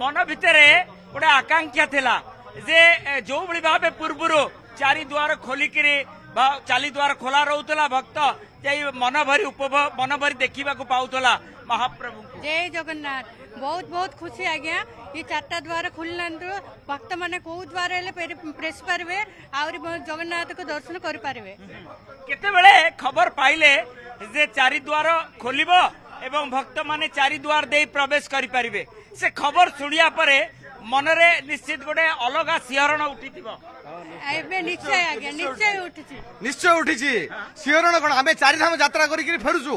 मन भितर गोटे आकांक्षा थिला जे जो भली भाबे पूर्वरु चारि द्वार खोलिकिरी चाली द्वार खोला रहउतला भक्त जाई मन भरी देखिबा को पाउतला महाप्रभु। जय जगन्नाथ। बहुत बहुत खुशी आज्ञा ये चार्टा द्वार खोलना भक्त मैंने कौ द्वार प्रेस पारे आउरी जगन्नाथ को दर्शन कर पारे। केते बेले खबर पाइले जे चारि द्वार खोलिबो एवं भक्त माने चारि द्वार दे प्रवेश करि पारिबे से खबर सुनिया परे मनरे निश्चित गोटे अलग सिहरण उठिथिबो। निश्चय आज्ञा निश्चय उठी सिहरण कौन आम चारिधाम यात्रा करी फेरुचु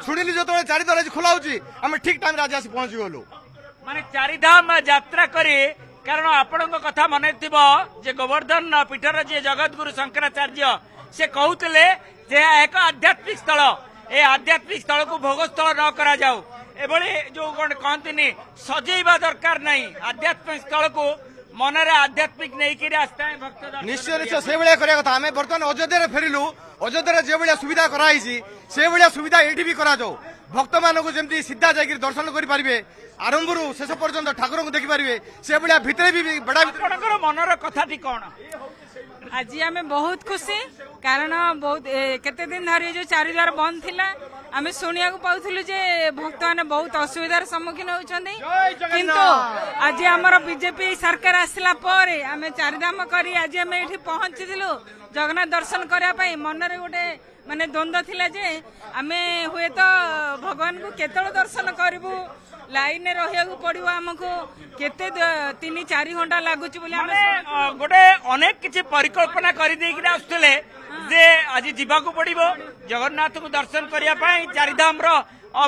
शुणिली जो चारि द्वार खोला आम ठीक टाइम आज आसी पहुंची गलु माने चारिधाम यात्रा करी कारण आपण कथा मन जे गोवर्धन पीठर जे जगतगुरु शंकराचार्य से कहते जे एक आध्यात्मिक स्थल ए आध्यात्मिक स्थल को भोग स्थल न करा जाऊ एभली जो कहती सजेवा दरकार नहीं आध्यात्मिक स्थल को मनरे आध्यात्मिक नहीं आस्था है भक्त निश्चय निश्चय से भाया करा कथा आम बर्तमान अयोध्या फेरिलु अयोध्या जो भाया सुविधा कराई से भाया सुविधा ये भी करा जाऊ भक्त मानक जमी सीधा जा दर्शन करेंगे आरंभ शेष पर्यंत ठाकुर को देखिपारे से भाया भितर भी बड़ा मनर कथाटी कौन आज आम बहुत खुशी कारण बहुत केते दिन धरी जो चारि द्वार बंद थिला आम शुणिया पाउथलु जे भक्त मैंने बहुत असुविधार सम्मुखीन होउछन्ती किंतु आज आमर बीजेपी सरकार आसला परे आम चारिधाम करी आज आम एठी पहुंचीलु जगन्नाथ दर्शन करने पाई मनरे गोटे माने द्वंद्व थिला जे आमे हुए तो भगवान को केतळ दर्शन करिवु लाइन रहिया पड़ो आमको केते 3-4 घंटा लगुच गोटे अनेक किसी परिकल्पना करते जे आज जीवाकू पड़ो जगन्नाथ को दर्शन करने चारिधाम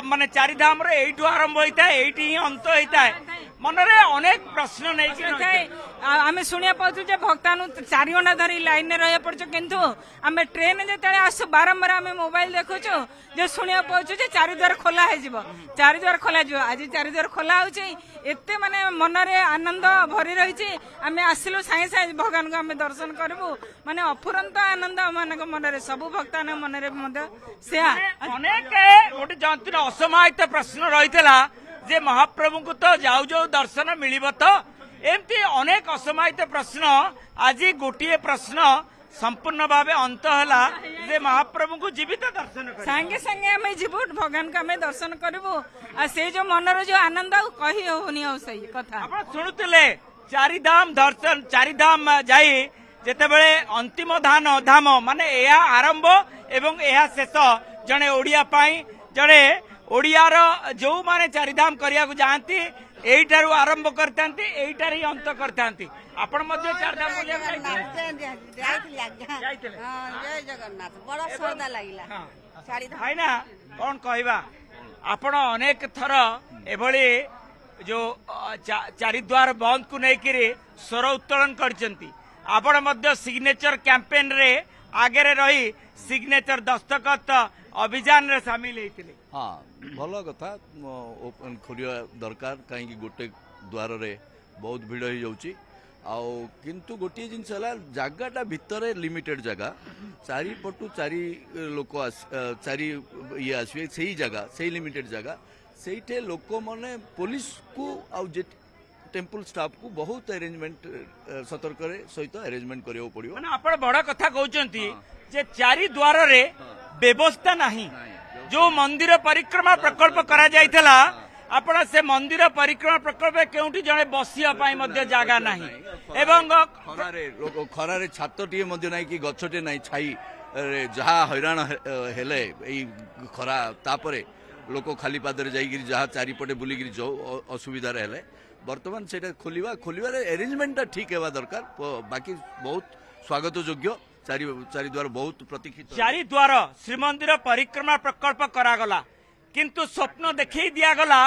माने चारिधाम एठू आरंभ होता है एठी ही अंत होता है मनरे अनेक प्रश्न नहीं आम शुणा पाचु भक्तानु 4 घंटा धरी लाइन रहा पड़ो किंतु आम ट्रेन जो आसु बारंबार आम मोबाइल देखुचु जे शुणा पाचु चारि द्वार खोला हो चारि द्वार खोला आज चारि द्वार खोला होते माने मनरे आनंद भरी रही आम आसिलु सागे सागे भगवान को आम दर्शन करूँ माने अफुरंत आनंद मान मनरे सबु भक्ता मनरे से अनेक गोटे जानते असमाहित प्रश्न रही जे महाप्रभु को तो जाऊ जाऊ दर्शन मिलिब तो एमती अनेक असमाहित प्रश्न आज गोटे प्रश्न संपूर्ण भाव अंत है महाप्रभु को जीवित दर्शन सांगे सांगे आम जीवु भगवान को आम दर्शन करूँ से जो मनर जो आनंद कही होनी सही कथा शुणुले चारिधाम दर्शन चारिधाम जाई जेतेबेले अंतिम धाम माने यह आरंभ एवं यह शेष जड़े ओडिया पाई जड़े ओडियार जो माने चारिधाम करिया को जानती एइटारु आरंभ करतांती एइटार ही अंत करतांती आपण मध्ये चारिधाम बोलिया जय जगन्नाथ बड़ा सौदा लागिला भाई ना कौन कहबा आपण अनेक थर एभली जो चारिद्वार बंद को लेकिन स्वर उत्तोलन करचंती आपण मध्ये सिग्नेचर कैंपेन रे आगे रही सिग्नेचर दस्तखत अभियान रे शामिल होते हाँ भल कथा ओपन खोलिया दरकार कहीं गोटे द्वार रे बहुत भिड़ हो जाउची आउ किंतु गोटे जिनस जगटा भितर लिमिटेड जगह चारिपटू चारि लोक चारि ये आसवे से जगह से लिमिटेड जगह से लोक मैंने पुलिस को आउ टेम्पल स्टाफ को बहुत अरेंजमेंट सतर्क सहित अरेंजमेंट करियो पड़ियो माने आपण बड़ कथा कहउचंती जे चारि द्वार रे व्यवस्था नहीं जो मंदिर परिक्रमा प्रकल्प करा जाइथला आपण से मंदिर परिक्रमा प्रकल्प केउटी जणे बसिया पाई मध्ये जागा नहीं एवं खरारे छातटीए मध्ये नाही कि गछटे नाही छाई जहा हैरान हेले एई खरा तापरे लोक खाली पादरे जाइगिरी जहा चारिपटे बुलिगिरी जो असुविधा हेले बर्तमान से खोलिबार अरेंजमेंट ठीक हेबा दरकार बाकी बहुत स्वागत योग्य चारि द्वार बहुत प्रतीक्षित चारि द्वार श्रीमंदिर परिक्रमा प्रकल्प करागला किंतु स्वप्न देखई दियागला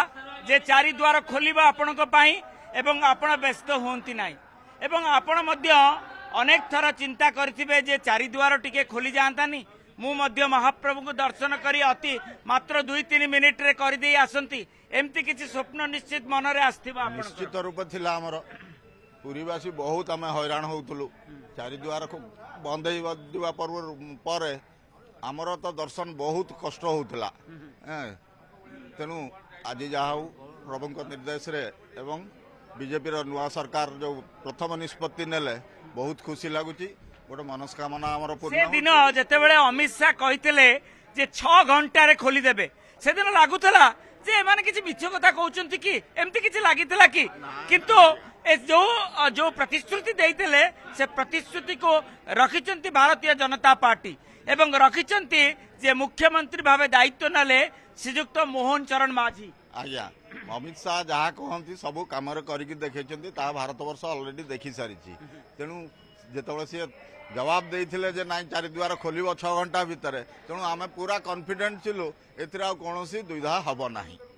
जे चारि द्वार खोलिबा आपणक पई एवं आपण व्यस्त होंती नाही एवं आपण मध्य अनेक थर चिंता करथिबे जे चारि द्वार टिके खोली जानतानी मु मध्य महाप्रभु को दर्शन करी अति मात्र 2-3 मिनिट रे करि देई आसंती एमती किछि स्वप्न निश्चित मन रे आस्थिबा निश्चित रूप थिला हमर पुरीवासी बहुत आम हैरान होउतलु चारि द्वार बंद होइबा पर आमर तो दर्शन बहुत कष्ट होउतला तेणु आज जहा प्रभु निर्देश रे एवं बीजेपी नुआ सरकार जो प्रथम निष्पत्ति नेले बहुत खुशी लगुच गोटे मनस्कामना आमर से पूर्ण दिन जेतेबेले अमित शाह कहते जे 6 घंटे खोलीदेवे से दिन लगुला जे एमाने किछि मिछ कथा कहउचंती कि एमती किछि लागितला कि किंतु ए जो प्रतिश्रुति देइतले से प्रतिश्रुति को रखिचंती भारतीय जनता पार्टी एवं रखिचंती जे मुख्यमंत्री भावे दायित्व नाले श्रीयुक्त मोहन चरण माझी। आज्ञा अमित शाह जहाँ कहती सबू कम करके देखते भारत वर्ष अलरेडी देखी सारी तेणु जिते सी जवाब देते जे ना चारिद्वार खोल 6 घंटा भितर तेणु आम पूरा कन्फिडेंट छिलु ए कौन दुविधा हम ना।